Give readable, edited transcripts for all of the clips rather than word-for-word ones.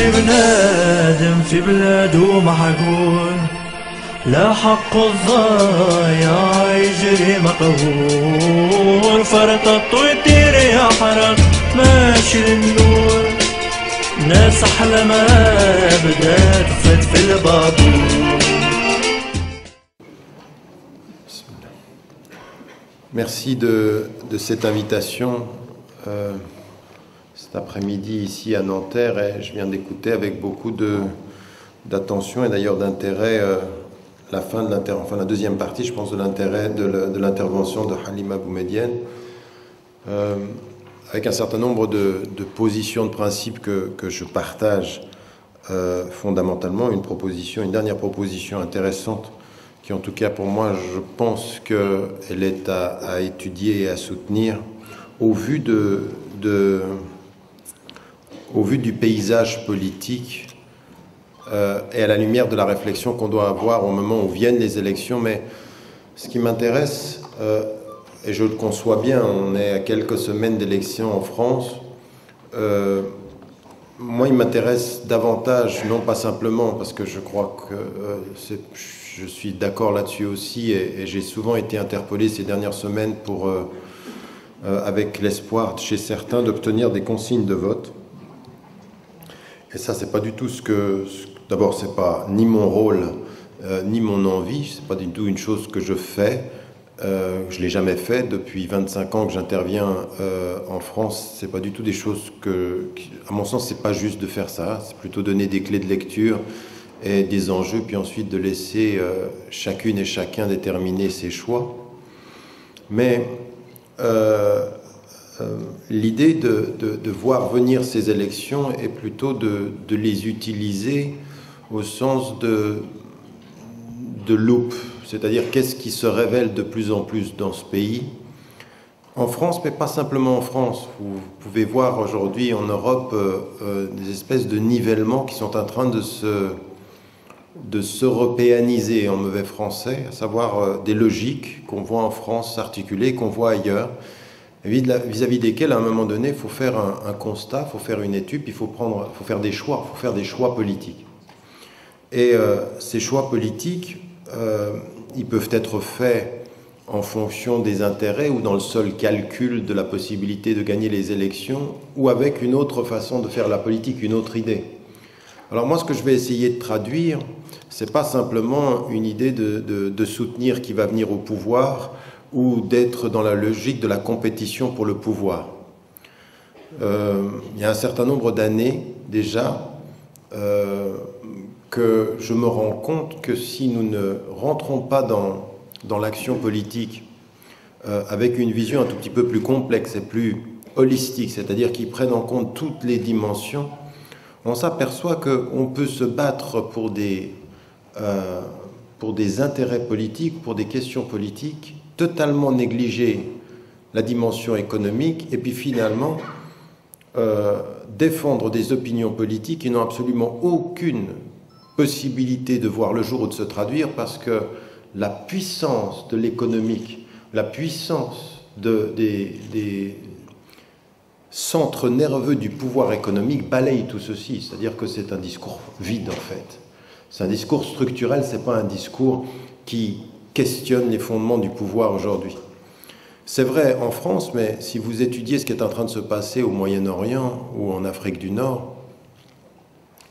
يجري بنادم في بلاده محجور، لا حق الضايع يجري مقهور، فرطط ويطير يا حرام ماشي للنور، ناس أحلى ما بدها تفت في البابور. Merci de cette invitation cet après-midi ici à Nanterre, et je viens d'écouter avec beaucoup d'attention et d'ailleurs d'intérêt la deuxième partie, je pense, de l'intérêt de l'intervention de Halima Boumedienne, avec un certain nombre de positions, de principes que je partage fondamentalement. Une dernière proposition intéressante qui, en tout cas pour moi, je pense qu'elle est à étudier et à soutenir au vu du paysage politique et à la lumière de la réflexion qu'on doit avoir au moment où viennent les élections. Mais ce qui m'intéresse, et je le conçois bien, on est à quelques semaines d'élections en France, moi il m'intéresse davantage, non pas simplement parce que je crois que je suis d'accord là-dessus aussi, et j'ai souvent été interpellé ces dernières semaines avec l'espoir chez certains d'obtenir des consignes de vote. Et ça, c'est pas du tout d'abord, c'est pas ni mon rôle, ni mon envie, c'est pas du tout une chose que je fais. Je l'ai jamais fait depuis 25 ans que j'interviens en France. C'est pas du tout des choses à mon sens, c'est pas juste de faire ça. C'est plutôt donner des clés de lecture et des enjeux, puis ensuite de laisser chacune et chacun déterminer ses choix. Mais l'idée de voir venir ces élections est plutôt de les utiliser au sens de loupe, c'est-à-dire qu'est-ce qui se révèle de plus en plus dans ce pays, en France, mais pas simplement en France. Vous pouvez voir aujourd'hui en Europe des espèces de nivellements qui sont en train de s'européaniser en mauvais français, à savoir des logiques qu'on voit en France s'articuler, qu'on voit ailleurs, vis-à-vis desquels, à un moment donné, il faut faire un constat, il faut faire une étude, il faut faire des choix, il faut faire des choix politiques. Et ces choix politiques, ils peuvent être faits en fonction des intérêts ou dans le seul calcul de la possibilité de gagner les élections, ou avec une autre façon de faire la politique, une autre idée. Alors moi, ce que je vais essayer de traduire, c'est pas simplement une idée de soutenir qui va venir au pouvoir, ou d'être dans la logique de la compétition pour le pouvoir. Il y a un certain nombre d'années déjà que je me rends compte que si nous ne rentrons pas dans l'action politique avec une vision un tout petit peu plus complexe et plus holistique, c'est-à-dire qui prenne en compte toutes les dimensions, on s'aperçoit qu'on peut se battre pour des intérêts politiques, pour des questions politiques, totalement négliger la dimension économique et puis finalement défendre des opinions politiques qui n'ont absolument aucune possibilité de voir le jour ou de se traduire, parce que la puissance de l'économique, la puissance des centres nerveux du pouvoir économique balaye tout ceci. C'est-à-dire que c'est un discours vide en fait. C'est un discours structurel, c'est pas un discours qui questionne les fondements du pouvoir aujourd'hui. C'est vrai en France, mais si vous étudiez ce qui est en train de se passer au Moyen-Orient ou en Afrique du Nord,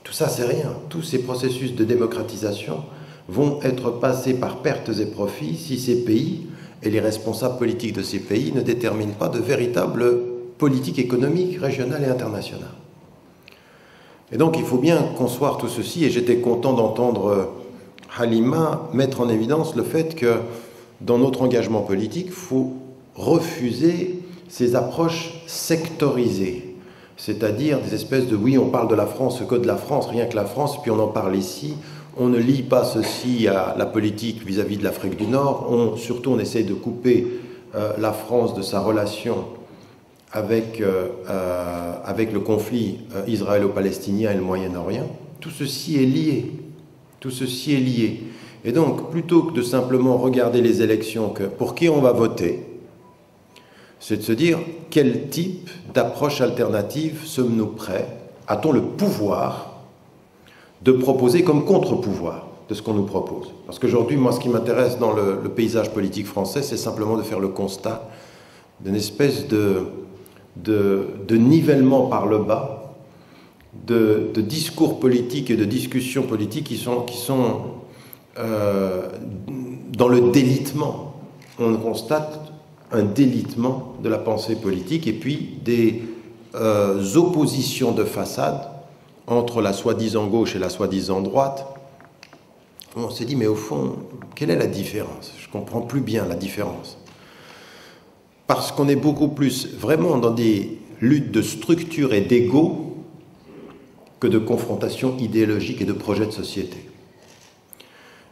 tout ça c'est rien. Tous ces processus de démocratisation vont être passés par pertes et profits si ces pays et les responsables politiques de ces pays ne déterminent pas de véritables politiques économiques régionales et internationales. Et donc il faut bien concevoir tout ceci, et j'étais content d'entendre Halima mettre en évidence le fait que dans notre engagement politique, il faut refuser ces approches sectorisées, c'est-à-dire des espèces de oui, on parle de la France, que de la France, rien que la France, puis on en parle ici, on ne lie pas ceci à la politique vis-à-vis de l'Afrique du Nord, surtout on essaye de couper la France de sa relation avec le conflit israélo-palestinien et le Moyen-Orient. Tout ceci est lié. Tout ceci est lié. Et donc, plutôt que de simplement regarder les élections, pour qui on va voter, c'est de se dire quel type d'approche alternative sommes-nous prêts, a-t-on le pouvoir de proposer comme contre-pouvoir de ce qu'on nous propose. Parce qu'aujourd'hui, moi, ce qui m'intéresse dans le paysage politique français, c'est simplement de faire le constat d'une espèce de nivellement par le bas, de discours politiques et de discussions politiques qui sont dans le délitement. On constate un délitement de la pensée politique et puis des oppositions de façade entre la soi-disant gauche et la soi-disant droite. On s'est dit, mais au fond, quelle est la différence? Je ne comprends plus bien la différence. Parce qu'on est beaucoup plus vraiment dans des luttes de structure et d'ego que de confrontation idéologique et de projet de société.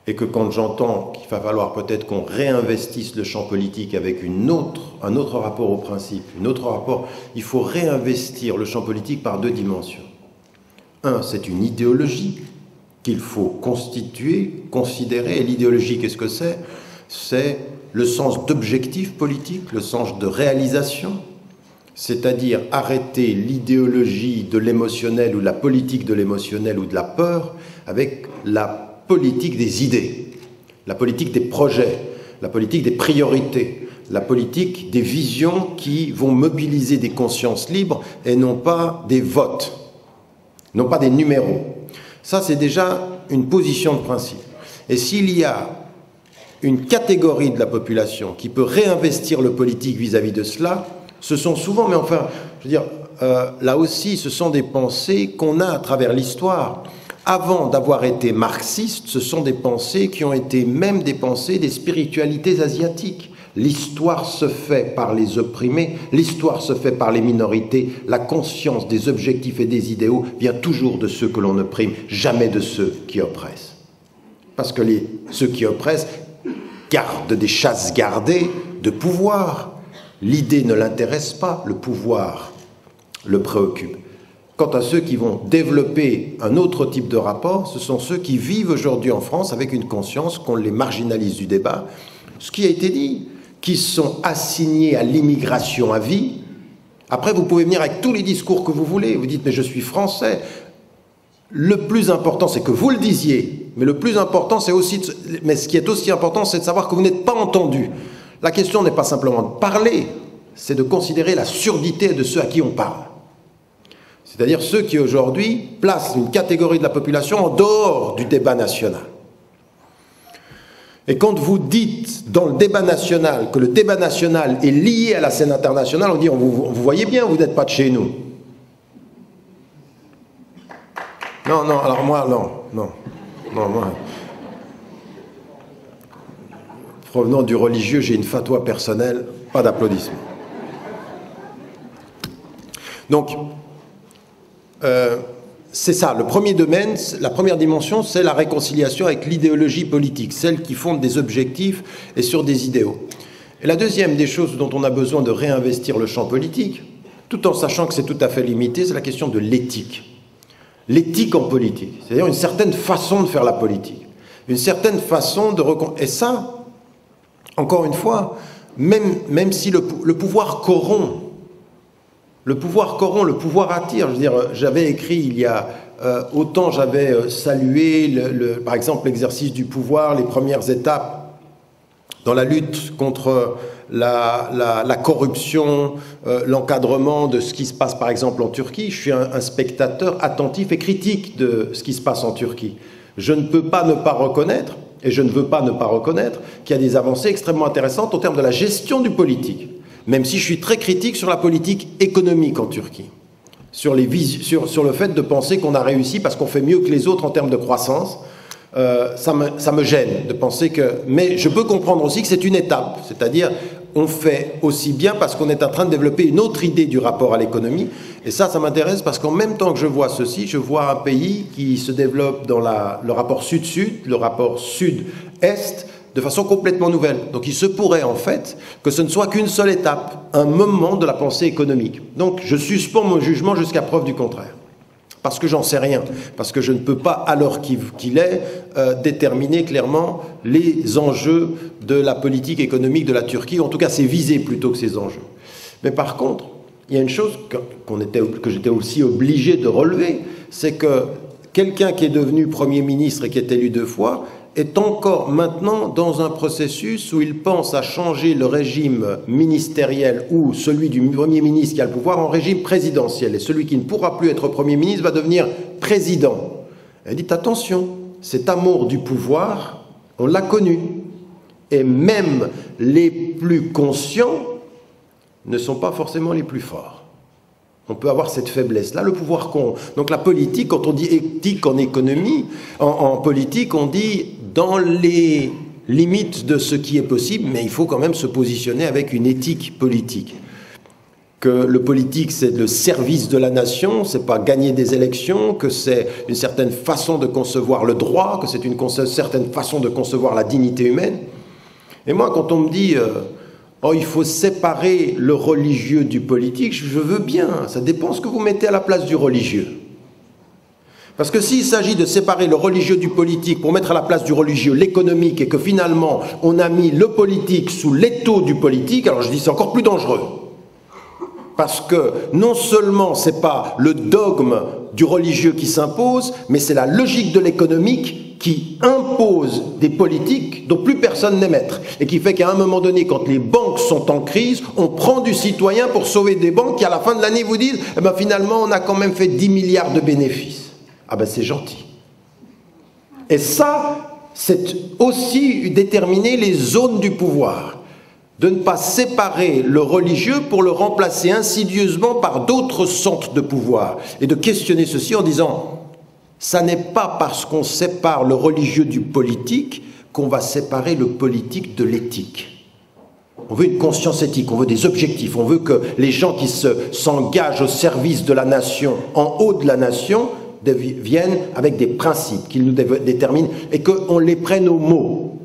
Et que quand j'entends qu'il va falloir peut-être qu'on réinvestisse le champ politique avec un autre rapport au principe, il faut réinvestir le champ politique par deux dimensions. Un, c'est une idéologie qu'il faut constituer, considérer. Et l'idéologie, qu'est-ce que c'est? C'est le sens d'objectif politique, le sens de réalisation, c'est-à-dire arrêter l'idéologie de l'émotionnel ou la politique de l'émotionnel ou de la peur avec la politique des idées, la politique des projets, la politique des priorités, la politique des visions qui vont mobiliser des consciences libres et non pas des votes, non pas des numéros. Ça, c'est déjà une position de principe. Et s'il y a une catégorie de la population qui peut réinvestir le politique vis-à-vis de cela, ce sont souvent, mais enfin, je veux dire, là aussi, ce sont des pensées qu'on a à travers l'histoire. Avant d'avoir été marxistes, ce sont des pensées qui ont été même des pensées des spiritualités asiatiques. L'histoire se fait par les opprimés, l'histoire se fait par les minorités, la conscience des objectifs et des idéaux vient toujours de ceux que l'on opprime, jamais de ceux qui oppressent. Parce que ceux qui oppressent gardent des chasses gardées de pouvoir. L'idée ne l'intéresse pas, le pouvoir le préoccupe. Quant à ceux qui vont développer un autre type de rapport, ce sont ceux qui vivent aujourd'hui en France avec une conscience qu'on les marginalise du débat. Ce qui a été dit, qui sont assignés à l'immigration à vie. Après, vous pouvez venir avec tous les discours que vous voulez. Vous dites, mais je suis français. Le plus important, c'est que vous le disiez. Mais le plus important, c'est aussi... Mais ce qui est aussi important, c'est de savoir que vous n'êtes pas entendu. La question n'est pas simplement de parler, c'est de considérer la surdité de ceux à qui on parle. C'est-à-dire ceux qui aujourd'hui placent une catégorie de la population en dehors du débat national. Et quand vous dites dans le débat national que le débat national est lié à la scène internationale, on dit, vous voyez bien, vous n'êtes pas de chez nous. Non, alors moi, non, moi. Provenant du religieux, j'ai une fatwa personnelle, pas d'applaudissements. Donc, c'est ça, le premier domaine, la première dimension, c'est la réconciliation avec l'idéologie politique, celle qui fonde des objectifs et sur des idéaux. Et la deuxième des choses dont on a besoin de réinvestir le champ politique, tout en sachant que c'est tout à fait limité, c'est la question de l'éthique. L'éthique en politique, c'est-à-dire une certaine façon de faire la politique, une certaine façon de... Et ça, encore une fois, même si le pouvoir corrompt, le pouvoir attire. Je veux dire, j'avais écrit il y a autant j'avais salué, par exemple, l'exercice du pouvoir, les premières étapes dans la lutte contre la corruption, l'encadrement de ce qui se passe, par exemple, en Turquie. Je suis un spectateur attentif et critique de ce qui se passe en Turquie. Je ne peux pas ne pas reconnaître, et je ne veux pas ne pas reconnaître, qu'il y a des avancées extrêmement intéressantes en termes de la gestion du politique. Même si je suis très critique sur la politique économique en Turquie, sur le fait de penser qu'on a réussi parce qu'on fait mieux que les autres en termes de croissance, ça me gêne de penser que... Mais je peux comprendre aussi que c'est une étape, c'est-à-dire on fait aussi bien parce qu'on est en train de développer une autre idée du rapport à l'économie, et ça m'intéresse parce qu'en même temps que je vois ceci, je vois un pays qui se développe dans le rapport sud-sud, le rapport sud-est, de façon complètement nouvelle. Donc il se pourrait en fait que ce ne soit qu'une seule étape, un moment de la pensée économique. Donc je suspends mon jugement jusqu'à preuve du contraire. Parce que j'en sais rien, parce que je ne peux pas, à l'heure qu'il est, déterminer clairement les enjeux de la politique économique de la Turquie, en tout cas ses visées plutôt que ses enjeux. Mais par contre, il y a une chose que j'étais aussi obligé de relever, c'est que quelqu'un qui est devenu Premier ministre et qui est élu 2 fois est encore maintenant dans un processus où il pense à changer le régime ministériel ou celui du Premier ministre qui a le pouvoir en régime présidentiel. Et celui qui ne pourra plus être Premier ministre va devenir président. Elle dit attention, cet amour du pouvoir, on l'a connu. Et même les plus conscients ne sont pas forcément les plus forts. On peut avoir cette faiblesse-là, le pouvoir qu'ont. Donc la politique, quand on dit éthique en économie, en politique, on dit dans les limites de ce qui est possible, mais il faut quand même se positionner avec une éthique politique. Que le politique, c'est le service de la nation, c'est pas gagner des élections, que c'est une certaine façon de concevoir le droit, que c'est une certaine façon de concevoir la dignité humaine. Et moi, quand on me dit oh, il faut séparer le religieux du politique, je veux bien, ça dépend ce que vous mettez à la place du religieux. Parce que s'il s'agit de séparer le religieux du politique pour mettre à la place du religieux l'économique et que finalement on a mis le politique sous l'étau du politique, alors je dis c'est encore plus dangereux. Parce que non seulement ce n'est pas le dogme du religieux qui s'impose, mais c'est la logique de l'économique qui impose des politiques dont plus personne n'est maître. Et qui fait qu'à un moment donné, quand les banques sont en crise, on prend du citoyen pour sauver des banques qui à la fin de l'année vous disent eh ben, finalement on a quand même fait 10 milliards de bénéfices. Ah ben c'est gentil. Et ça, c'est aussi déterminer les zones du pouvoir. De ne pas séparer le religieux pour le remplacer insidieusement par d'autres sortes de pouvoir. Et de questionner ceci en disant, ça n'est pas parce qu'on sépare le religieux du politique qu'on va séparer le politique de l'éthique. On veut une conscience éthique, on veut des objectifs, on veut que les gens qui s'engagent au service de la nation, en haut de la nation, viennent avec des principes qu'ils nous déterminent et qu'on les prenne au mot.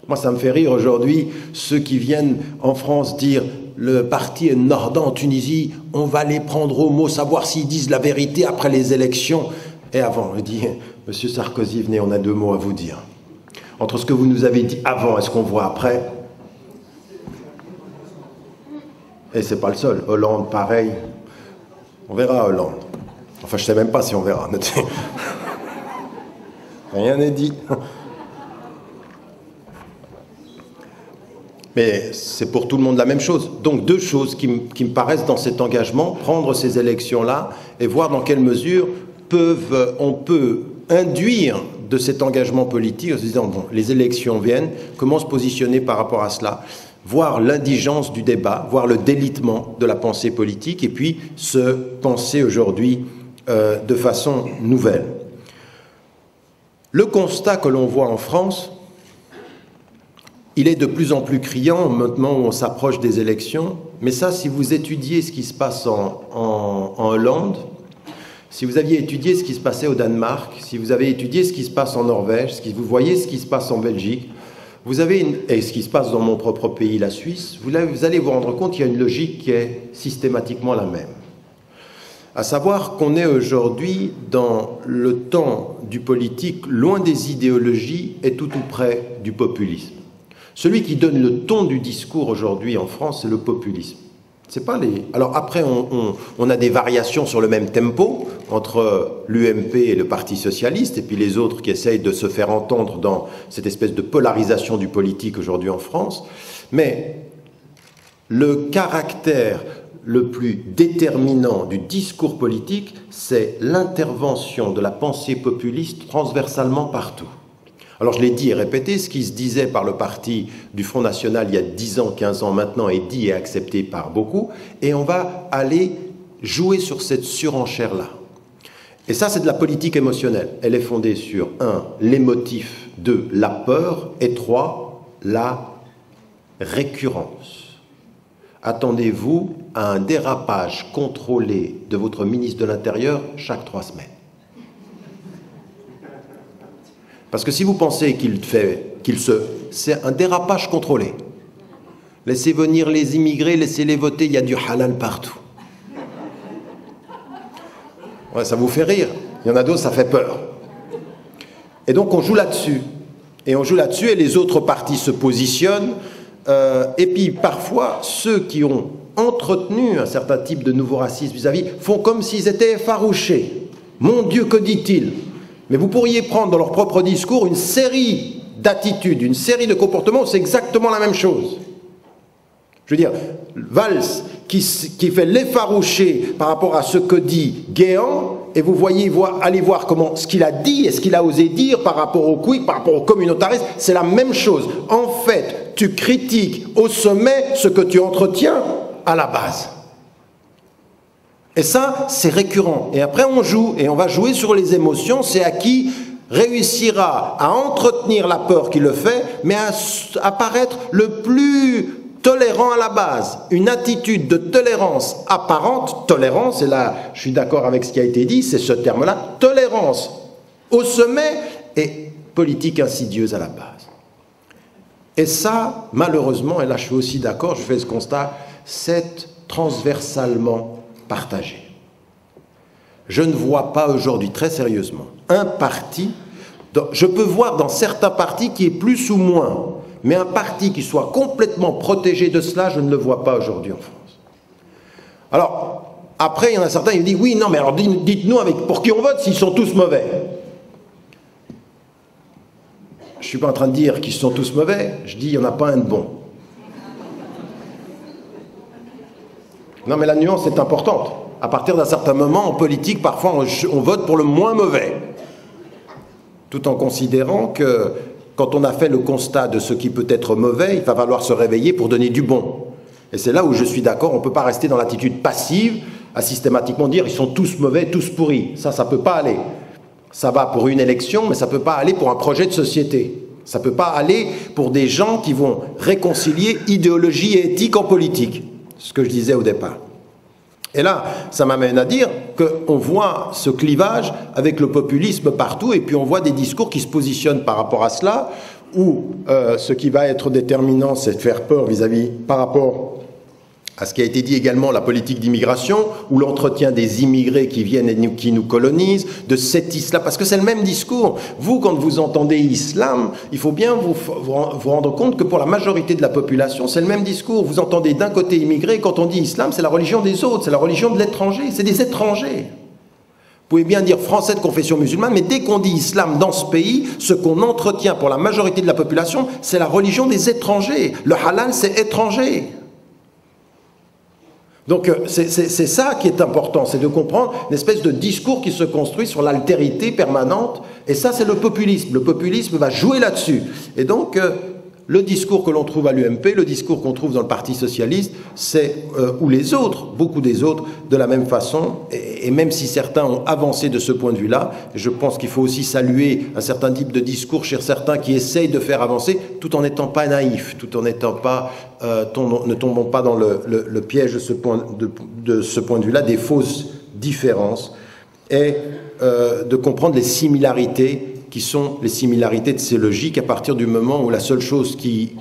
Moi, ça me fait rire aujourd'hui, ceux qui viennent en France dire le parti est Nordant en Tunisie, on va les prendre au mot, savoir s'ils disent la vérité après les élections. Et avant, je dis, Monsieur Sarkozy, venez, on a 2 mots à vous dire. Entre ce que vous nous avez dit avant et ce qu'on voit après, et c'est pas le seul, Hollande, pareil. On verra Hollande. Enfin, je ne sais même pas si on verra. Rien n'est dit. Mais c'est pour tout le monde la même chose. Donc 2 choses qui me paraissent dans cet engagement, prendre ces élections-là et voir dans quelle mesure on peut induire de cet engagement politique en se disant, bon, les élections viennent, comment se positionner par rapport à cela, voir l'indigence du débat, voir le délitement de la pensée politique et puis se penser aujourd'hui de façon nouvelle. Le constat que l'on voit en France, il est de plus en plus criant maintenant où on s'approche des élections, mais ça, si vous étudiez ce qui se passe en Hollande, si vous aviez étudié ce qui se passait au Danemark, si vous avez étudié ce qui se passe en Norvège, si vous voyez ce qui se passe en Belgique, et ce qui se passe dans mon propre pays, la Suisse, vous allez vous rendre compte qu'il y a une logique qui est systématiquement la même. À savoir qu'on est aujourd'hui dans le temps du politique, loin des idéologies et tout près du populisme. Celui qui donne le ton du discours aujourd'hui en France, c'est le populisme. C'est pas les... Alors après, on a des variations sur le même tempo entre l'UMP et le Parti socialiste, et puis les autres qui essayent de se faire entendre dans cette espèce de polarisation du politique aujourd'hui en France. Mais le caractère le plus déterminant du discours politique, c'est l'intervention de la pensée populiste transversalement partout. Alors je l'ai dit et répété, ce qui se disait par le parti du Front National il y a 10 ans, 15 ans maintenant est dit et accepté par beaucoup, et on va aller jouer sur cette surenchère-là. Et ça, c'est de la politique émotionnelle. Elle est fondée sur 1, l'émotif, 2, la peur, et 3, la récurrence. Attendez-vous à un dérapage contrôlé de votre ministre de l'Intérieur chaque 3 semaines. Parce que si vous pensez c'est un dérapage contrôlé. Laissez venir les immigrés, laissez-les voter, il y a du halal partout. Ouais, ça vous fait rire. Il y en a d'autres, ça fait peur. Et donc on joue là-dessus. Et on joue là-dessus et les autres partis se positionnent. Et puis parfois, ceux qui ont entretenu un certain type de nouveau racisme vis-à-vis font comme s'ils étaient effarouchés. Mon Dieu, que dit-il? Mais vous pourriez prendre dans leur propre discours une série d'attitudes, une série de comportements où c'est exactement la même chose. Je veux dire, Valls qui fait l'effarouché par rapport à ce que dit Guéant, et vous voyez, allez voir comment ce qu'il a dit et ce qu'il a osé dire par rapport au Quick, par rapport au communautarisme, c'est la même chose. En fait, tu critiques au sommet ce que tu entretiens à la base. Et ça, c'est récurrent. Et après, on joue, et on va jouer sur les émotions. C'est à qui réussira à entretenir la peur qui le fait, mais à paraître le plus tolérant à la base. Une attitude de tolérance apparente, tolérance, et là, je suis d'accord avec ce qui a été dit, c'est ce terme-là, tolérance au sommet et politique insidieuse à la base. Et ça, malheureusement, et là je suis aussi d'accord, je fais ce constat, c'est transversalement partagé. Je ne vois pas aujourd'hui, très sérieusement, un parti, je peux voir dans certains partis qui est plus ou moins, mais un parti qui soit complètement protégé de cela, je ne le vois pas aujourd'hui en France. Alors, après, il y en a certains qui me disent, oui, non, mais alors dites-nous pour qui on vote s'ils sont tous mauvais. Je ne suis pas en train de dire qu'ils sont tous mauvais, je dis, il n'y en a pas un de bon. Non, mais la nuance est importante. À partir d'un certain moment, en politique, parfois, on vote pour le moins mauvais. Tout en considérant que, quand on a fait le constat de ce qui peut être mauvais, il va falloir se réveiller pour donner du bon. Et c'est là où je suis d'accord, on ne peut pas rester dans l'attitude passive, à systématiquement dire, ils sont tous mauvais, tous pourris. Ça ne peut pas aller. Ça va pour une élection, mais ça ne peut pas aller pour un projet de société. Ça ne peut pas aller pour des gens qui vont réconcilier idéologie et éthique en politique. Ce que je disais au départ. Et là, ça m'amène à dire qu'on voit ce clivage avec le populisme partout, et puis on voit des discours qui se positionnent par rapport à cela, où ce qui va être déterminant, c'est de faire peur par rapport à ce qui a été dit également, la politique d'immigration, ou l'entretien des immigrés qui viennent et qui nous colonisent, de cet islam, parce que c'est le même discours. Vous, quand vous entendez islam, il faut bien vous rendre compte que pour la majorité de la population, c'est le même discours. Vous entendez d'un côté immigré, quand on dit islam, c'est la religion des autres, c'est la religion de l'étranger, c'est des étrangers. Vous pouvez bien dire français de confession musulmane, mais dès qu'on dit islam dans ce pays, ce qu'on entretient pour la majorité de la population, c'est la religion des étrangers. Le halal, c'est étranger. Donc c'est ça qui est important, c'est de comprendre une espèce de discours qui se construit sur l'altérité permanente, et ça c'est le populisme. Le populisme va jouer là-dessus. Et donc le discours que l'on trouve à l'UMP, le discours qu'on trouve dans le Parti Socialiste, c'est, ou les autres, beaucoup des autres, de la même façon, et même si certains ont avancé de ce point de vue-là, je pense qu'il faut aussi saluer un certain type de discours chez certains qui essayent de faire avancer, tout en n'étant pas naïfs, tout en n'étant pas, ne tombons pas dans le piège de ce point de vue-là, des fausses différences, et de comprendre les similarités qui sont les similarités de ces logiques à partir du moment où la seule chose qui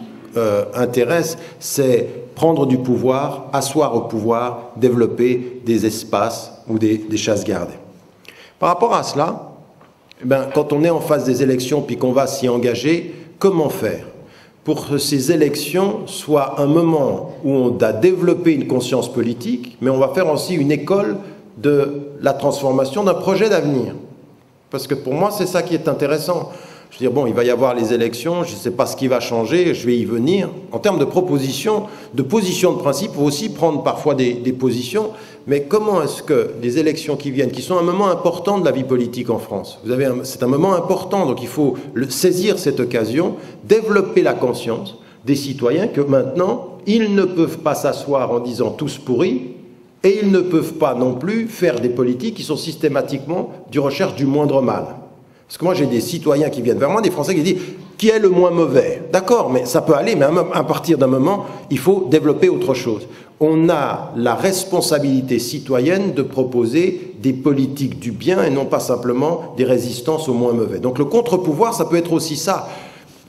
intéresse, c'est prendre du pouvoir, asseoir au pouvoir, développer des espaces ou des chasses gardées. Par rapport à cela, eh bien, quand on est en phase des élections puis qu'on va s'y engager, comment faire pour que ces élections soient un moment où on a développé une conscience politique, mais on va faire aussi une école de la transformation d'un projet d'avenir. Parce que pour moi, c'est ça qui est intéressant. Je veux dire, bon, il va y avoir les élections, je ne sais pas ce qui va changer, je vais y venir. En termes de propositions, de positions de principe, il faut aussi prendre parfois des positions. Mais comment est-ce que les élections qui viennent, qui sont un moment important de la vie politique en France, c'est un moment important, donc il faut saisir cette occasion, développer la conscience des citoyens que maintenant, ils ne peuvent pas s'asseoir en disant tous pourris, et ils ne peuvent pas non plus faire des politiques qui sont systématiquement du recherche du moindre mal. Parce que moi, j'ai des citoyens qui viennent vers moi, des Français qui disent « qui est le moins mauvais ?» D'accord, mais ça peut aller, mais à partir d'un moment, il faut développer autre chose. On a la responsabilité citoyenne de proposer des politiques du bien et non pas simplement des résistances au moins mauvais. Donc le contre-pouvoir, ça peut être aussi ça.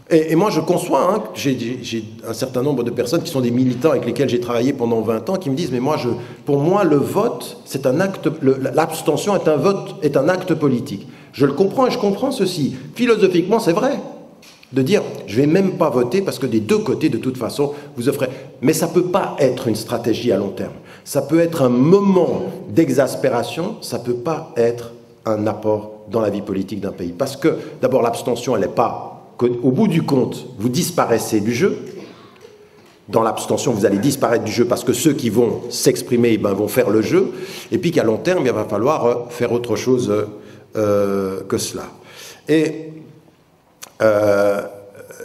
Et moi, je conçois, hein, j'ai un certain nombre de personnes qui sont des militants avec lesquels j'ai travaillé pendant 20 ans, qui me disent, mais moi, pour moi, le vote, c'est un acte, l'abstention est un acte politique. Je le comprends et je comprends ceci. Philosophiquement, c'est vrai. De dire, je vais même pas voter parce que des deux côtés, de toute façon, vous offrez. Mais ça peut pas être une stratégie à long terme. Ça peut être un moment d'exaspération, ça peut pas être un apport dans la vie politique d'un pays. Parce que, d'abord, l'abstention, elle n'est pas... Au bout du compte, vous disparaissez du jeu. Dans l'abstention, vous allez disparaître du jeu parce que ceux qui vont s'exprimer vont faire le jeu. Et puis qu'à long terme, il va falloir faire autre chose que cela. Et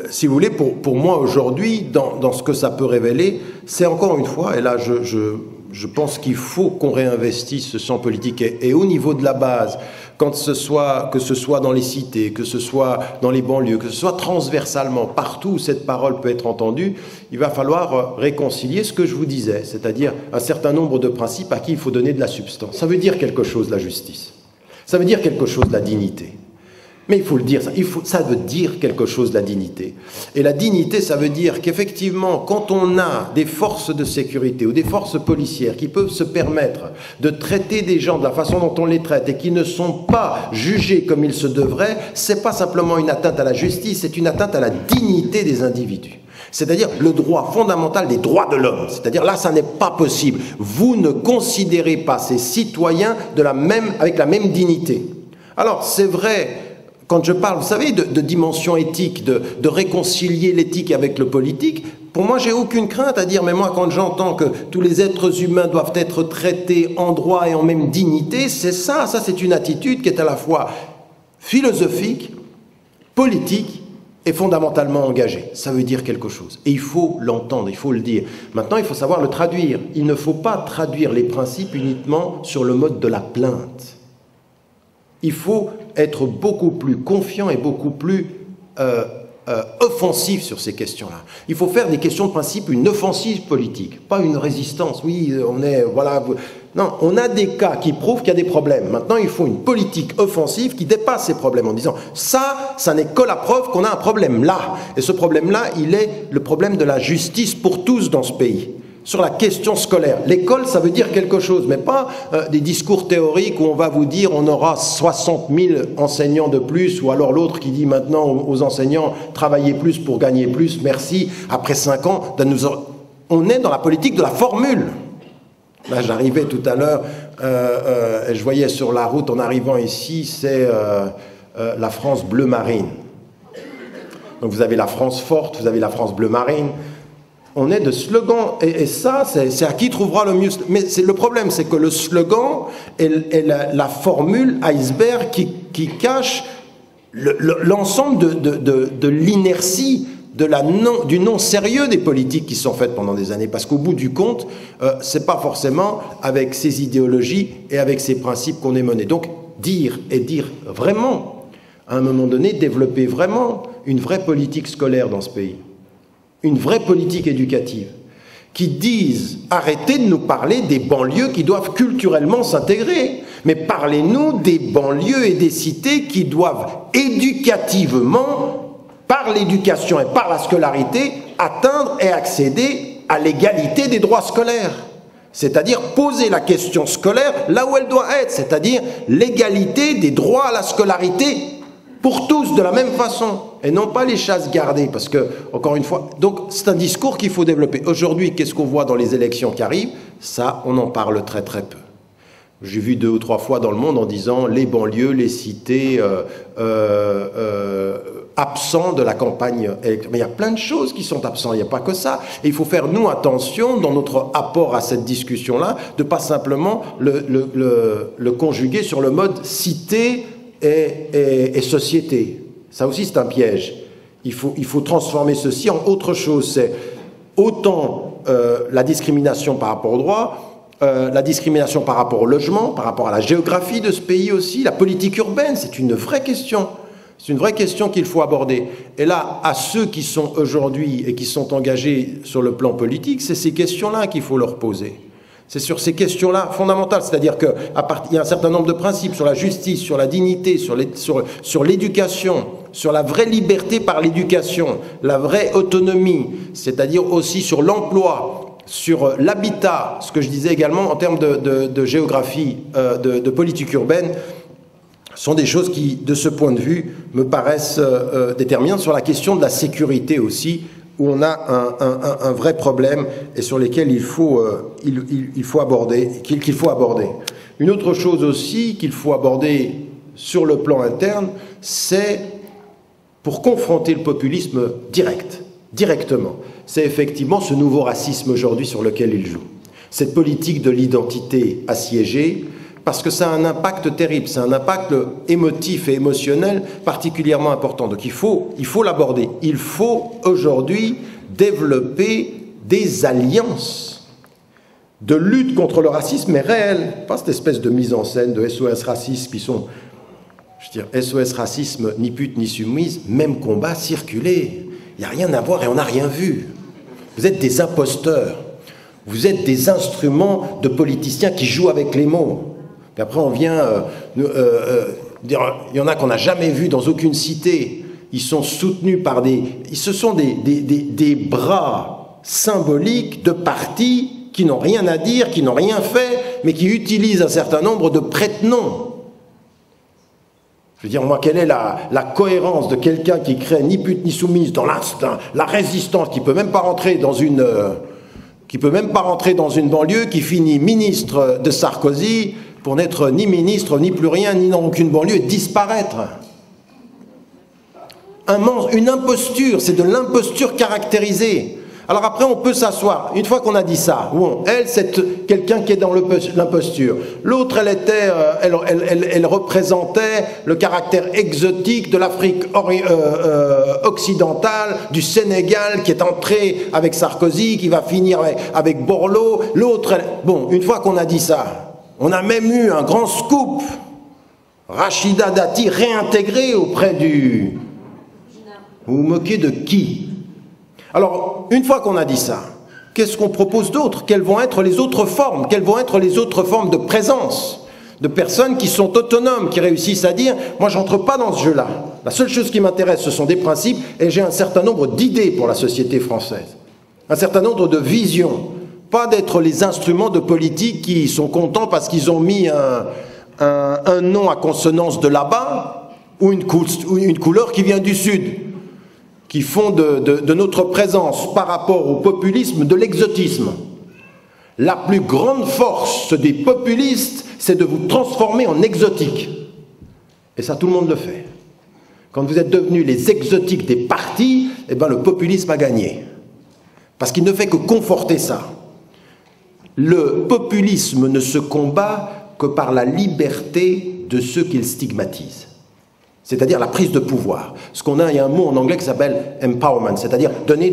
si vous voulez, pour moi aujourd'hui, dans ce que ça peut révéler, c'est encore une fois, et là je pense qu'il faut qu'on réinvestisse ce champ politique et au niveau de la base, que ce soit dans les cités, que ce soit dans les banlieues, que ce soit transversalement, partout où cette parole peut être entendue, il va falloir réconcilier ce que je vous disais, c'est-à-dire un certain nombre de principes à qui il faut donner de la substance. Ça veut dire quelque chose, la justice. Ça veut dire quelque chose, la dignité. Mais il faut le dire, ça veut dire quelque chose, la dignité. Et la dignité, ça veut dire qu'effectivement, quand on a des forces de sécurité ou des forces policières qui peuvent se permettre de traiter des gens de la façon dont on les traite et qui ne sont pas jugés comme il se devrait, c'est pas simplement une atteinte à la justice, c'est une atteinte à la dignité des individus. C'est-à-dire le droit fondamental des droits de l'homme. C'est-à-dire là, ça n'est pas possible. Vous ne considérez pas ces citoyens avec la même dignité. Alors, c'est vrai... Quand je parle, vous savez, de dimension éthique, de réconcilier l'éthique avec le politique, pour moi, j'ai aucune crainte à dire, mais moi, quand j'entends que tous les êtres humains doivent être traités en droit et en même dignité, c'est ça c'est une attitude qui est à la fois philosophique, politique et fondamentalement engagée. Ça veut dire quelque chose. Et il faut l'entendre, il faut le dire. Maintenant, il faut savoir le traduire. Il ne faut pas traduire les principes uniquement sur le mode de la plainte. Il faut être beaucoup plus confiant et beaucoup plus offensif sur ces questions-là. Il faut faire des questions de principe une offensive politique, pas une résistance. Oui, non, on a des cas qui prouvent qu'il y a des problèmes. Maintenant, il faut une politique offensive qui dépasse ces problèmes en disant ça n'est que la preuve qu'on a un problème là. Et ce problème-là, il est le problème de la justice pour tous dans ce pays. Sur la question scolaire. L'école, ça veut dire quelque chose, mais pas des discours théoriques où on va vous dire on aura 60 000 enseignants de plus, ou alors l'autre qui dit maintenant aux enseignants travaillez plus pour gagner plus, merci, après 5 ans, on est dans la politique de la formule. Là, j'arrivais tout à l'heure, et je voyais sur la route en arrivant ici, c'est la France bleu marine. Donc vous avez la France forte, vous avez la France bleu marine. On est de slogan, et ça, c'est à qui trouvera le mieux. Mais le problème, c'est que le slogan est la formule iceberg qui cache l'ensemble de l'inertie, du non-sérieux des politiques qui sont faites pendant des années. Parce qu'au bout du compte, c'est pas forcément avec ces idéologies et avec ces principes qu'on est mené. Donc, dire vraiment, à un moment donné, développer vraiment une vraie politique scolaire dans ce pays. Une vraie politique éducative, qui disent arrêtez de nous parler des banlieues qui doivent culturellement s'intégrer, mais parlez-nous des banlieues et des cités qui doivent éducativement, par l'éducation et par la scolarité, atteindre et accéder à l'égalité des droits scolaires. C'est-à-dire poser la question scolaire là où elle doit être, c'est-à-dire l'égalité des droits à la scolarité pour tous de la même façon, et non pas les chasses gardées, parce que, encore une fois, donc c'est un discours qu'il faut développer. Aujourd'hui, qu'est-ce qu'on voit dans les élections qui arrivent? Ça, on en parle très très peu. J'ai vu 2 ou 3 fois dans le monde en disant les banlieues, les cités absents de la campagne électorale. Mais il y a plein de choses qui sont absents, il n'y a pas que ça. Et il faut faire, nous, attention, dans notre apport à cette discussion-là, de pas simplement le conjuguer sur le mode cité et société. Ça aussi, c'est un piège. Il faut transformer ceci en autre chose. C'est autant la discrimination par rapport au droit, la discrimination par rapport au logement, par rapport à la géographie de ce pays aussi, la politique urbaine, c'est une vraie question. C'est une vraie question qu'il faut aborder. Et là, à ceux qui sont aujourd'hui et qui sont engagés sur le plan politique, c'est ces questions-là qu'il faut leur poser. C'est sur ces questions-là fondamentales, c'est-à-dire qu'il y a un certain nombre de principes sur la justice, sur la dignité, sur l'éducation, sur la vraie liberté par l'éducation, la vraie autonomie, c'est-à-dire aussi sur l'emploi, sur l'habitat, ce que je disais également en termes de géographie, de politique urbaine, sont des choses qui, de ce point de vue, me paraissent déterminantes sur la question de la sécurité aussi, où on a un vrai problème et sur lesquels il faut aborder. Une autre chose aussi qu'il faut aborder sur le plan interne, c'est pour confronter le populisme directement. C'est effectivement ce nouveau racisme aujourd'hui sur lequel il joue. Cette politique de l'identité assiégée, parce que ça a un impact terrible, c'est un impact émotif et émotionnel particulièrement important. Donc il faut l'aborder. Il faut aujourd'hui développer des alliances de lutte contre le racisme, mais réelles, pas cette espèce de mise en scène de SOS racisme qui sont, je veux dire, SOS racisme, ni pute ni soumise, même combat, circuler. Il n'y a rien à voir et on n'a rien vu. Vous êtes des imposteurs. Vous êtes des instruments de politiciens qui jouent avec les mots. Puis après, on vient dire, il y en a qu'on n'a jamais vu dans aucune cité. Ils sont soutenus par ce sont des bras symboliques de partis qui n'ont rien à dire, qui n'ont rien fait, mais qui utilisent un certain nombre de prête-noms. Je veux dire, moi, quelle est la cohérence de quelqu'un qui crée ni pute ni soumise dans la résistance, qui peut même pas rentrer dans une banlieue, qui finit ministre de Sarkozy pour n'être ni ministre, ni plus rien, ni dans aucune banlieue, et disparaître. Une imposture, c'est de l'imposture caractérisée. Alors après, on peut s'asseoir. Une fois qu'on a dit ça, bon, elle, c'est quelqu'un qui est dans l'imposture. L'autre, elle représentait le caractère exotique de l'Afrique occidentale, du Sénégal, qui est entré avec Sarkozy, qui va finir avec Borloo. L'autre, bon, une fois qu'on a dit ça, on a même eu un grand scoop. Rachida Dati réintégrée auprès du... Vous vous moquez de qui? Alors, une fois qu'on a dit ça, qu'est-ce qu'on propose d'autre? Quelles vont être les autres formes? Quelles vont être les autres formes de présence? De personnes qui sont autonomes, qui réussissent à dire « moi, je n'entre pas dans ce jeu-là. La seule chose qui m'intéresse, ce sont des principes et j'ai un certain nombre d'idées pour la société française. Un certain nombre de visions. Pas d'être les instruments de politique qui sont contents parce qu'ils ont mis un nom à consonance de là-bas ou une couleur qui vient du Sud. Qui font de notre présence par rapport au populisme de l'exotisme. La plus grande force des populistes, c'est de vous transformer en exotiques. Et ça, tout le monde le fait. Quand vous êtes devenus les exotiques des partis, eh ben, le populisme a gagné. Parce qu'il ne fait que conforter ça. Le populisme ne se combat que par la liberté de ceux qu'il stigmatise. C'est-à-dire la prise de pouvoir. Il y a un mot en anglais qui s'appelle empowerment, c'est-à-dire donner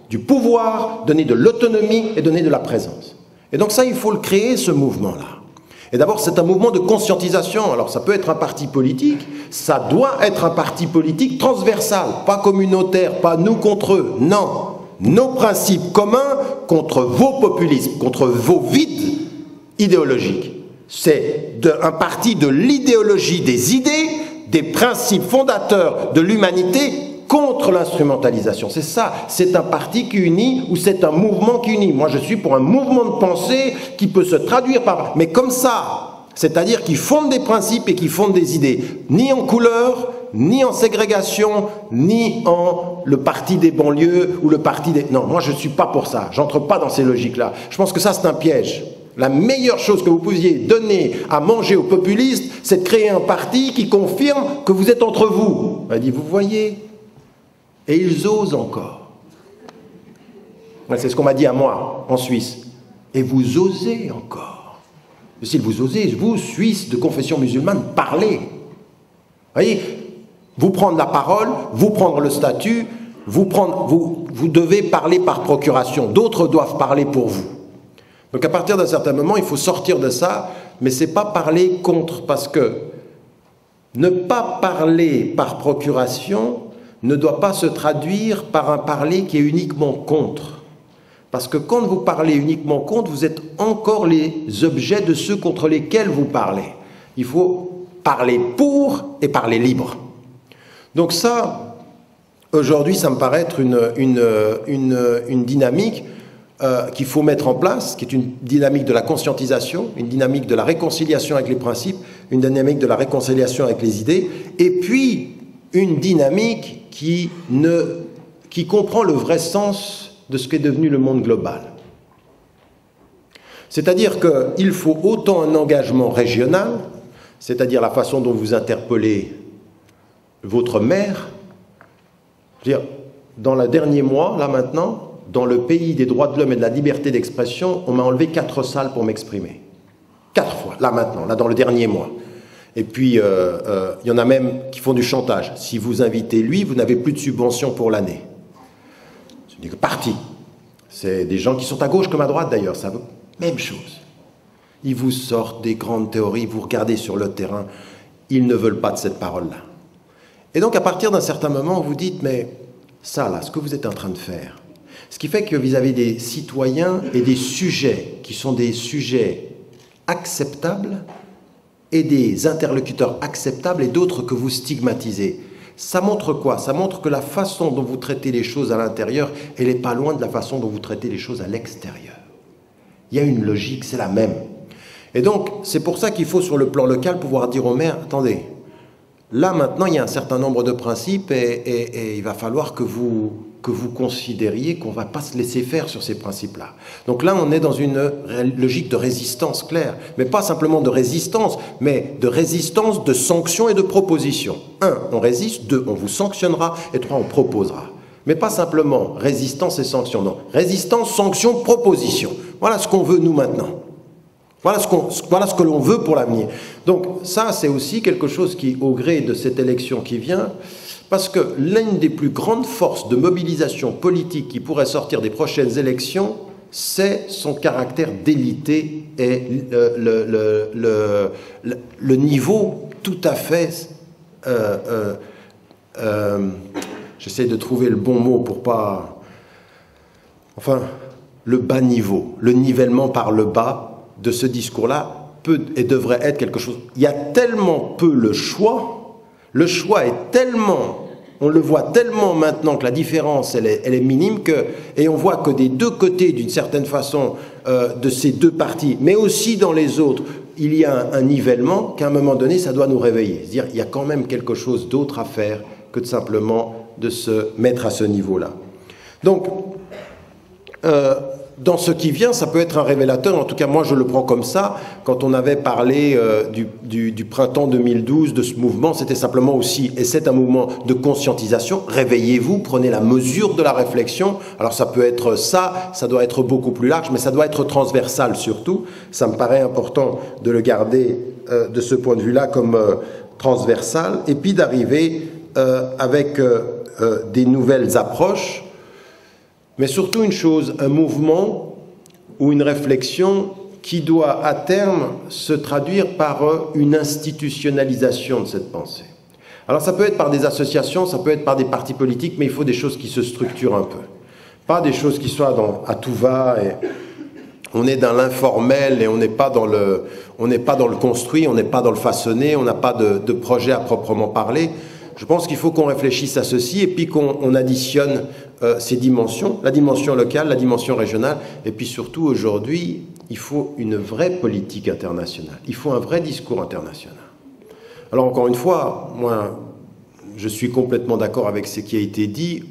du pouvoir, donner de l'autonomie et donner de la présence. Et donc ça, il faut le créer, ce mouvement-là. Et d'abord, c'est un mouvement de conscientisation. Alors ça peut être un parti politique, ça doit être un parti politique transversal, pas communautaire, pas nous contre eux, non. Nos principes communs contre vos populismes, contre vos vides idéologiques. C'est un parti de l'idéologie des idées, des principes fondateurs de l'humanité contre l'instrumentalisation. C'est ça, c'est un parti qui unit ou c'est un mouvement qui unit. Moi, je suis pour un mouvement de pensée qui peut se traduire par... Mais comme ça, c'est-à-dire qui fonde des principes et qui fonde des idées. Ni en couleur, ni en ségrégation, ni en le parti des banlieues ou le parti des... Non, moi, je ne suis pas pour ça. J'entre pas dans ces logiques-là. Je pense que ça, c'est un piège. La meilleure chose que vous pouviez donner à manger aux populistes, c'est de créer un parti qui confirme que vous êtes entre vous. On a dit, vous voyez? Et ils osent encore. C'est ce qu'on m'a dit à moi, en Suisse. Et vous osez encore. Si vous osez, vous, Suisses de confession musulmane, parlez. Vous voyez? Vous prendre la parole, vous prendre le statut, vous devez parler par procuration. D'autres doivent parler pour vous. Donc à partir d'un certain moment, il faut sortir de ça, mais ce n'est pas parler contre, parce que ne pas parler par procuration ne doit pas se traduire par un parler qui est uniquement contre. Parce que quand vous parlez uniquement contre, vous êtes encore les objets de ceux contre lesquels vous parlez. Il faut parler pour et parler libre. Donc ça, aujourd'hui, ça me paraît être une dynamique qu'il faut mettre en place, qui est une dynamique de la conscientisation, une dynamique de la réconciliation avec les principes, une dynamique de la réconciliation avec les idées, et puis une dynamique qui comprend le vrai sens de ce qu'est devenu le monde global. C'est-à-dire qu'il faut autant un engagement régional, c'est-à-dire la façon dont vous interpellez votre maire. Je veux dire, dans le dernier mois, là maintenant, dans le pays des droits de l'homme et de la liberté d'expression, on m'a enlevé 4 salles pour m'exprimer. 4 fois, là maintenant, là dans le dernier mois. Et puis, il y en a même qui font du chantage. Si vous invitez lui, vous n'avez plus de subvention pour l'année. C'est une partie. C'est des gens qui sont à gauche comme à droite d'ailleurs, ça veut même chose. Ils vous sortent des grandes théories, vous regardez sur le terrain, ils ne veulent pas de cette parole-là. Et donc à partir d'un certain moment, vous dites, mais ça là, ce que vous êtes en train de faire, ce qui fait que vous avez des citoyens et des sujets qui sont des sujets acceptables et des interlocuteurs acceptables et d'autres que vous stigmatisez. Ça montre quoi? Ça montre que la façon dont vous traitez les choses à l'intérieur, elle n'est pas loin de la façon dont vous traitez les choses à l'extérieur. Il y a une logique, c'est la même. Et donc, c'est pour ça qu'il faut, sur le plan local, pouvoir dire aux maires, attendez, là, maintenant, il y a un certain nombre de principes et il va falloir que vous considériez qu'on ne va pas se laisser faire sur ces principes-là. Donc là, on est dans une logique de résistance claire, mais pas simplement de résistance, mais de résistance, de sanctions et de propositions. 1, on résiste, 2, on vous sanctionnera, et 3, on proposera. Mais pas simplement résistance et sanction, non. Résistance, sanction, proposition. Voilà ce qu'on veut, nous, maintenant. Voilà ce que l'on veut pour l'avenir. Donc ça, c'est aussi quelque chose qui, au gré de cette élection qui vient, parce que l'une des plus grandes forces de mobilisation politique qui pourrait sortir des prochaines élections, c'est son caractère délité et le niveau tout à fait... j'essaie de trouver le bon mot pour pas... Enfin, le bas niveau, le nivellement par le bas de ce discours-là peut et devrait être quelque chose. Il y a tellement peu le choix est tellement, on le voit tellement maintenant que la différence, elle est minime, et on voit que des deux côtés, d'une certaine façon, de ces deux partis, mais aussi dans les autres, il y a un nivellement qu'à un moment donné, ça doit nous réveiller. C'est-à-dire, il y a quand même quelque chose d'autre à faire que de simplement de se mettre à ce niveau-là. Donc, dans ce qui vient, ça peut être un révélateur, en tout cas moi je le prends comme ça, quand on avait parlé du printemps 2012, de ce mouvement, c'était simplement aussi, et c'est un mouvement de conscientisation, réveillez-vous, prenez la mesure de la réflexion, alors ça peut être ça doit être beaucoup plus large, mais ça doit être transversal surtout, ça me paraît important de le garder de ce point de vue-là comme transversal, et puis d'arriver avec des nouvelles approches, mais surtout une chose, un mouvement ou une réflexion qui doit à terme se traduire par une institutionnalisation de cette pensée. Alors ça peut être par des associations, ça peut être par des partis politiques, mais il faut des choses qui se structurent un peu. Pas des choses qui soient à tout va, et on est dans l'informel et on n'est pas dans le construit, on n'est pas dans le façonné, on n'a pas de projet à proprement parler. Je pense qu'il faut qu'on réfléchisse à ceci et puis qu'on additionne ces dimensions, la dimension locale, la dimension régionale, et puis surtout aujourd'hui, il faut une vraie politique internationale, il faut un vrai discours international. Alors encore une fois, moi je suis complètement d'accord avec ce qui a été dit,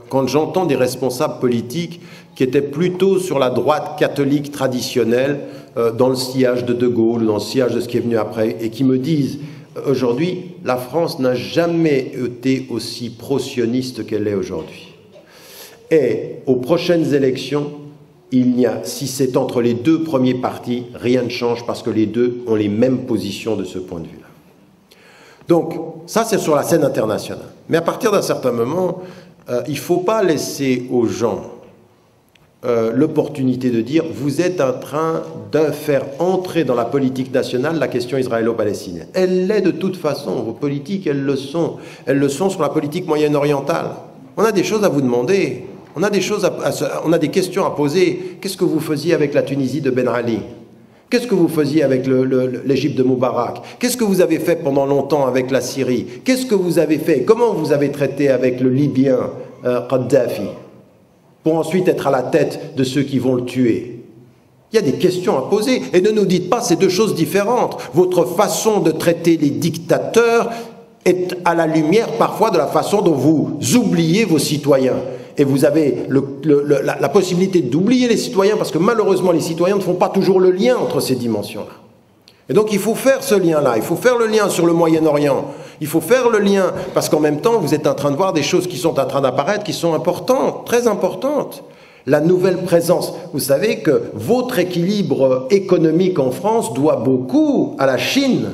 quand j'entends des responsables politiques qui étaient plutôt sur la droite catholique traditionnelle, dans le sillage de De Gaulle, dans le sillage de ce qui est venu après, et qui me disent aujourd'hui, la France n'a jamais été aussi pro-sioniste qu'elle est aujourd'hui. Et aux prochaines élections, si c'est entre les deux premiers partis, rien ne change parce que les deux ont les mêmes positions de ce point de vue-là. Donc, ça c'est sur la scène internationale. Mais à partir d'un certain moment, il ne faut pas laisser aux gens l'opportunité de dire « vous êtes en train de faire entrer dans la politique nationale la question israélo-palestinienne ». Elle l'est de toute façon, vos politiques, elles le sont. Elles le sont sur la politique moyenne-orientale. On a des choses à vous demander, on a des questions à poser. Qu'est-ce que vous faisiez avec la Tunisie de Ben Ali? Qu'est-ce que vous faisiez avec l'Égypte de Moubarak? Qu'est-ce que vous avez fait pendant longtemps avec la Syrie? Qu'est-ce que vous avez fait? Comment vous avez traité avec le Libyen Kadhafi? Pour ensuite être à la tête de ceux qui vont le tuer. Il y a des questions à poser. Et ne nous dites pas c'est deux choses différentes. Votre façon de traiter les dictateurs est à la lumière parfois de la façon dont vous oubliez vos citoyens. Et vous avez la possibilité d'oublier les citoyens, parce que malheureusement les citoyens ne font pas toujours le lien entre ces dimensions-là. Et donc il faut faire ce lien-là, il faut faire le lien sur le Moyen-Orient, il faut faire le lien, parce qu'en même temps vous êtes en train de voir des choses qui sont en train d'apparaître, qui sont importantes, très importantes. La nouvelle présence, vous savez que votre équilibre économique en France doit beaucoup à la Chine.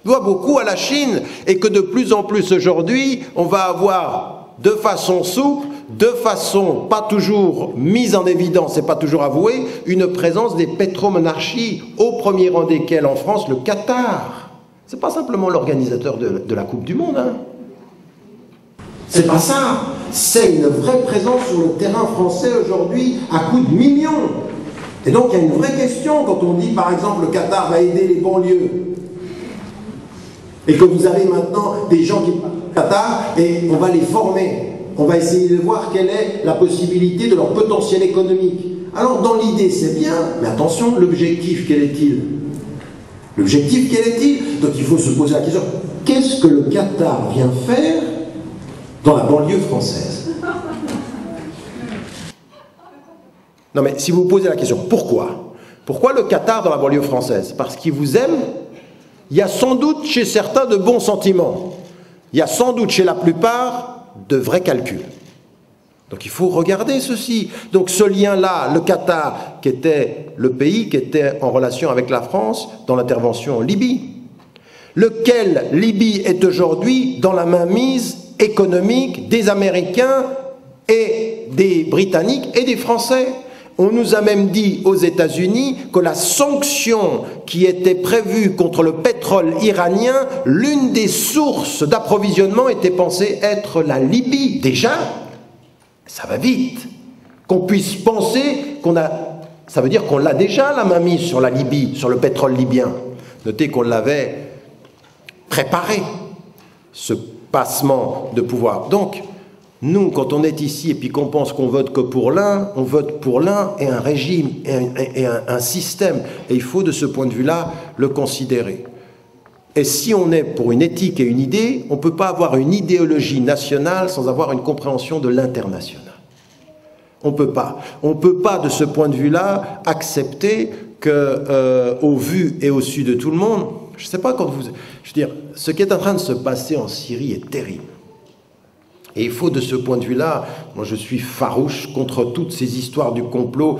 Doit beaucoup à la Chine, et que de plus en plus aujourd'hui, on va avoir de façon souple, de façon pas toujours mise en évidence et pas toujours avouée, une présence des pétromonarchies, au premier rang desquelles en France le Qatar. C'est pas simplement l'organisateur de la Coupe du Monde, hein. C'est pas ça. C'est une vraie présence sur le terrain français aujourd'hui à coups de millions. Et donc il y a une vraie question quand on dit par exemple le Qatar va aider les banlieues. Et que vous avez maintenant des gens qui partent au Qatar et on va les former. On va essayer de voir quelle est la possibilité de leur potentiel économique. Alors dans l'idée c'est bien, mais attention, l'objectif quel est-il? L'objectif quel est-il? Donc il faut se poser la question, qu'est-ce que le Qatar vient faire dans la banlieue française? Non mais si vous posez la question, pourquoi? Pourquoi le Qatar dans la banlieue française? Parce qu'il vous aime. Il y a sans doute chez certains de bons sentiments. Il y a sans doute chez la plupart de vrais calculs. Donc il faut regarder ceci. Donc ce lien-là, le Qatar, qui était le pays qui était en relation avec la France dans l'intervention en Libye, lequel Libye est aujourd'hui dans la mainmise économique des Américains et des Britanniques et des Français. On nous a même dit aux États-Unis que la sanction qui était prévue contre le pétrole iranien, l'une des sources d'approvisionnement était pensée être la Libye. Déjà, ça va vite. Qu'on puisse penser qu'on a... Ça veut dire qu'on l'a déjà, la mainmise sur la Libye, sur le pétrole libyen. Notez qu'on l'avait préparé, ce passement de pouvoir. Donc, nous, quand on est ici et puis qu'on pense qu'on vote que pour l'un, on vote pour l'un et un régime et un système. Et il faut de ce point de vue-là le considérer. Et si on est pour une éthique et une idée, on ne peut pas avoir une idéologie nationale sans avoir une compréhension de l'international. On ne peut pas. On ne peut pas, de ce point de vue-là, accepter que, au vu et au su de tout le monde, je ne sais pas quand vous... Je veux dire, ce qui est en train de se passer en Syrie est terrible. Et il faut de ce point de vue-là, moi je suis farouche contre toutes ces histoires du complot.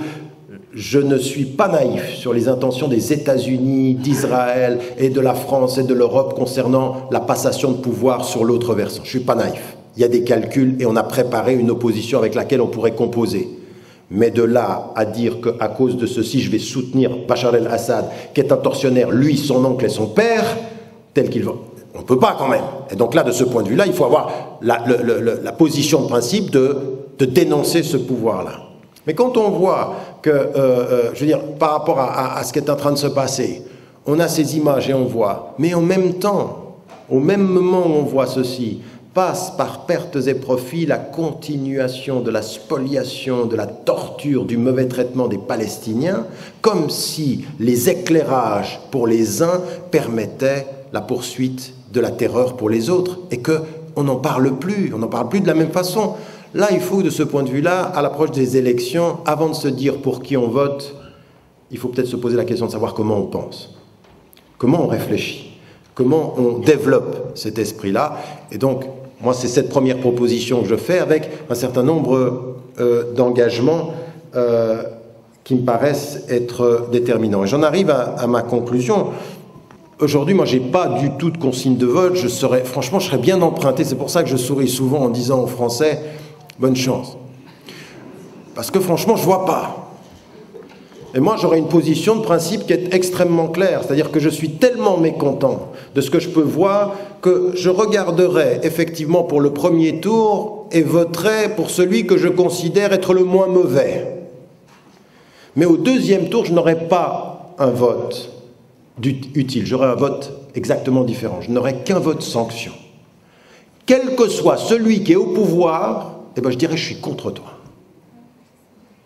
Je ne suis pas naïf sur les intentions des États-Unis, d'Israël et de la France et de l'Europe concernant la passation de pouvoir sur l'autre versant. Je ne suis pas naïf. Il y a des calculs et on a préparé une opposition avec laquelle on pourrait composer. Mais de là à dire qu'à cause de ceci, je vais soutenir Bachar el-Assad, qui est un tortionnaire, lui, son oncle et son père, tel qu'il va... On ne peut pas quand même. Et donc là, de ce point de vue-là, il faut avoir la position de principe de dénoncer ce pouvoir-là. Mais quand on voit que, je veux dire, par rapport à ce qui est en train de se passer, on a ces images et on voit, mais en même temps, au même moment où on voit ceci, passe par pertes et profits la continuation de la spoliation, de la torture, du mauvais traitement des Palestiniens, comme si les éclairages pour les uns permettaient la poursuite de la terreur pour les autres, et qu'on n'en parle plus, on n'en parle plus de la même façon. Là, il faut, de ce point de vue-là, à l'approche des élections, avant de se dire pour qui on vote, il faut peut-être se poser la question de savoir comment on pense, comment on réfléchit, comment on développe cet esprit-là. Et donc, moi, c'est cette première proposition que je fais avec un certain nombre d'engagements qui me paraissent être déterminants. Et j'en arrive à ma conclusion. Aujourd'hui, moi, je n'ai pas du tout de consigne de vote. Franchement, je serais bien emprunté. C'est pour ça que je souris souvent en disant aux Français « bonne chance ». Parce que franchement, je ne vois pas. Et moi, j'aurais une position de principe qui est extrêmement claire. C'est-à-dire que je suis tellement mécontent de ce que je peux voir que je regarderai effectivement pour le premier tour et voterai pour celui que je considère être le moins mauvais. Mais au deuxième tour, je n'aurai pas un vote utile, j'aurai un vote exactement différent. Je n'aurai qu'un vote sanction. Quel que soit celui qui est au pouvoir, eh ben je dirais je suis contre toi.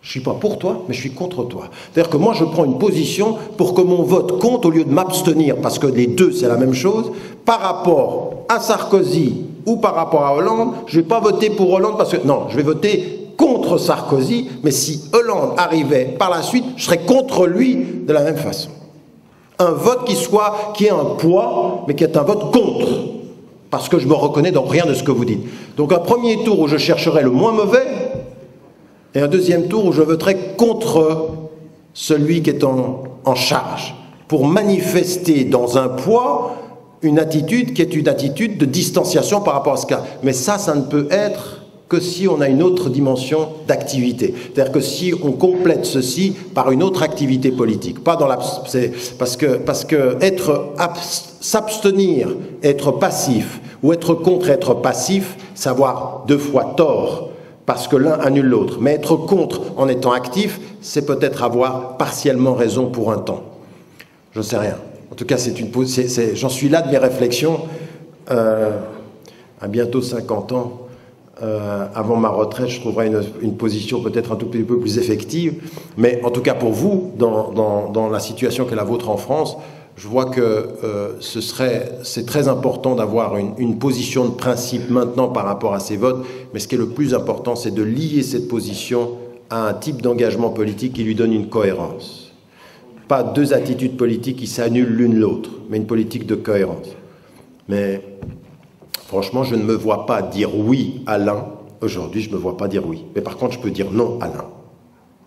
Je ne suis pas pour toi, mais je suis contre toi. C'est-à-dire que moi je prends une position pour que mon vote compte au lieu de m'abstenir, parce que les deux c'est la même chose, par rapport à Sarkozy ou par rapport à Hollande, je ne vais pas voter pour Hollande parce que... Non, je vais voter contre Sarkozy, mais si Hollande arrivait par la suite, je serais contre lui de la même façon. Un vote qui ait un poids, mais qui est un vote contre, parce que je me reconnais dans rien de ce que vous dites. Donc un premier tour où je chercherai le moins mauvais, et un deuxième tour où je voterai contre celui qui est en charge, pour manifester dans un poids une attitude qui est une attitude de distanciation par rapport à ce cas. Mais ça ne peut être que si on a une autre dimension d'activité. C'est-à-dire que si on complète ceci par une autre activité politique. Pas dans parce que s'abstenir, être passif, ou être contre être passif, c'est avoir deux fois tort, parce que l'un annule l'autre. Mais être contre en étant actif, c'est peut-être avoir partiellement raison pour un temps. Je ne sais rien. En tout cas, j'en suis là de mes réflexions. À bientôt 50 ans, avant ma retraite, je trouverai une position peut-être un tout petit peu plus effective. Mais en tout cas pour vous, dans la situation qu'est la vôtre en France, je vois que c'est très important d'avoir une position de principe maintenant par rapport à ces votes. Mais ce qui est le plus important, c'est de lier cette position à un type d'engagement politique qui lui donne une cohérence. Pas deux attitudes politiques qui s'annulent l'une l'autre, mais une politique de cohérence. Mais franchement, je ne me vois pas dire oui à l'un. Aujourd'hui, je ne me vois pas dire oui. Mais par contre, je peux dire non à l'un.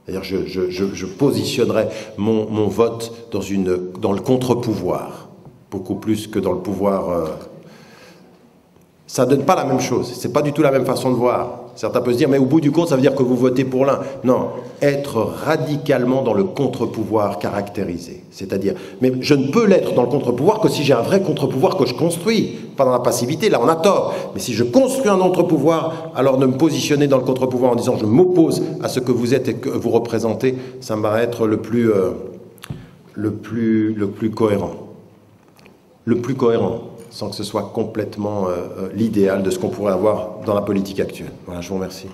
C'est-à-dire, je positionnerai mon vote dans le contre-pouvoir, beaucoup plus que dans le pouvoir. Ça ne donne pas la même chose. C'est pas du tout la même façon de voir. Certains peuvent se dire, mais au bout du compte, ça veut dire que vous votez pour l'un. Non, être radicalement dans le contre-pouvoir caractérisé. C'est-à-dire, mais je ne peux l'être dans le contre-pouvoir que si j'ai un vrai contre-pouvoir que je construis, pas dans la passivité, là on a tort. Mais si je construis un contre-pouvoir, alors de me positionner dans le contre-pouvoir en disant je m'oppose à ce que vous êtes et que vous représentez, ça me paraît être le plus cohérent. Le plus cohérent, sans que ce soit complètement l'idéal de ce qu'on pourrait avoir dans la politique actuelle. Voilà, je vous remercie.